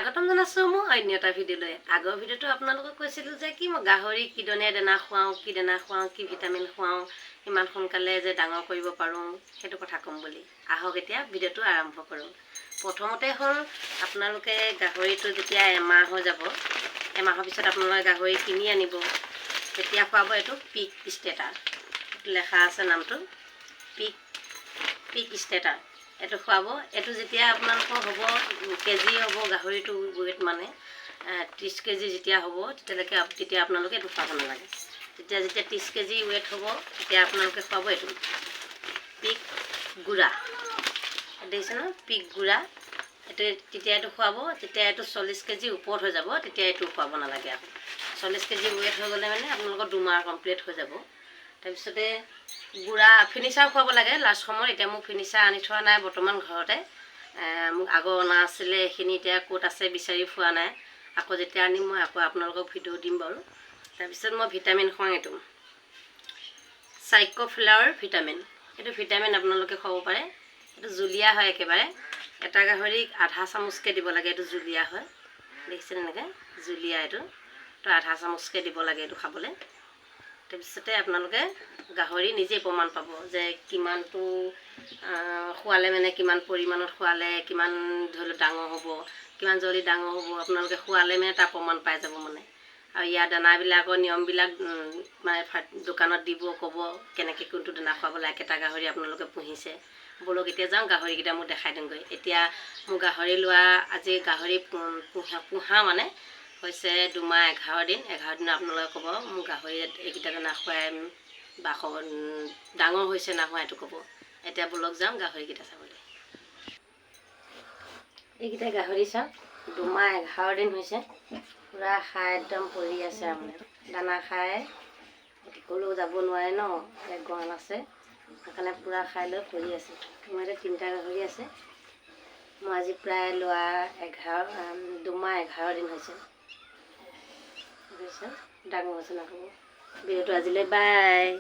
স্বাগতম জনাইছোঁ মোৰ অন্য এটা ভিডিঅ'লৈ। আগৰ ভিডিঅ'টো আপোনালোকক কৈছিলোঁ যে কি মই গাহৰি কি ধৰণে দানা খুৱাওঁ, কি ভিটামিন খুৱাওঁ, ইমান সোনকালে যে ডাঙৰ কৰিব পাৰোঁ সেইটো কথা ক'ম বুলি। আহক এতিয়া ভিডিঅ'টো আৰম্ভ কৰোঁ। প্ৰথমতে হ'ল আপোনালোকে গাহৰিটো যেতিয়া এমাহ হৈ যাব, এমাহৰ পিছত আপোনালোকে গাহৰি কিনি আনিব, তেতিয়া খুৱাব এইটো পিক ষ্টেটাৰ, লেখা আছে নামটো পিক ষ্টেটাৰ। এইটো খুৱাব। এইটো যেতিয়া আপোনালোকৰ হ'ব কেজি হ'ব গাহৰিটো ৱেইট মানে 30 কেজি যেতিয়া হ'ব তেতিয়া আপোনালোকে এইটো খুৱাব নালাগে। যেতিয়া 30 কেজি ৱেইট হ'ব তেতিয়া আপোনালোকে খুৱাব এইটো পিক গুড়া, দেখিছে ন, পিক গুড়া। তেতিয়া এইটো খুৱাব। যেতিয়া এইটো 40 কেজি ওপৰত হৈ যাব তেতিয়া এইটো খুৱাব নালাগে। আকৌ 40 কেজি ৱেইট হৈ গ'লে মানে আপোনালোকৰ 2 মাহ কমপ্লিট হৈ যাব। তাৰপিছতে গুড়া ফিনিচাৰ খুৱাব লাগে লাষ্ট সময়ত। এতিয়া মোক ফিনিচাৰ আনি থোৱা নাই বৰ্তমান ঘৰতে, মোক আগৰ অনা আছিলে, এইখিনি এতিয়া ক'ত আছে বিচাৰি পোৱা নাই। আকৌ যেতিয়া আনিম মই আকৌ আপোনালোকক ভিডিঅ' দিম বাৰু। তাৰপিছত মই ভিটামিন খুৱাওঁ এইটো চাইক্ল'ফ্লাৱাৰ ভিটামিন। এইটো ভিটামিন আপোনালোকে খুৱাব পাৰে। এইটো জুলীয়া হয় একেবাৰে। এটা গাহৰিক আধা চামুচকৈ দিব লাগে। এইটো জুলীয়া হয়, দেখিছেনে এনেকৈ জুলীয়া। এইটো আধা চামুচকৈ দিব লাগে এইটো খাবলৈ। তাৰপিছতে আপোনালোকে গাহৰি নিজেই প্ৰমাণ পাব যে কিমানটো খোৱালে মানে কিমান পৰিমাণত খোৱালে কিমান ধৰি লওক ডাঙৰ হ'ব, কিমান জলদি ডাঙৰ হ'ব। আপোনালোকে খোৱালে মানে তাৰ প্ৰমাণ পাই যাব মানে। আৰু ইয়াৰ দানাবিলাকৰ নিয়মবিলাক মানে দোকানত দিব, ক'ব কেনেকৈ কোনটো দানা খুৱাব লাগে। কেইটা গাহৰি আপোনালোকে পুহিছে, ব'লক এতিয়া যাওঁ গাহৰিকেইটা মোক দেখাই দিওঁগৈ। এতিয়া মোৰ গাহৰি লোৱা আজি গাহৰি পোহা মানে হৈছে 2 মাহ 11 দিন। 11 দিনত আপোনালোকে ক'ব মোৰ গাহৰি এইকেইটা দানা খুৱাই বা ডাঙৰ হৈছে না হোৱা এইটো ক'ব। এতিয়া ব'লক যাওঁ গাহৰিকেইটা চাবলৈ। এইকেইটা গাহৰি চাওক, 2 মাহ 11 দিন হৈছে। পূৰা খাই একদম পৰি আছে মানে, দানা খাই ক'লেও যাব নোৱাৰে ন, এক গঁৰাল আছে সেইকাৰণে পূৰা খাই লৈ পৰি আছে। মোৰ এতিয়া 3টা গাহৰি আছে। মই আজি প্ৰায় লোৱা 2 মাহ 11 দিন হৈছে। ডাঙৰ হৈছে নাখাব। ভিডিঅ'টো আজিলৈ বাই।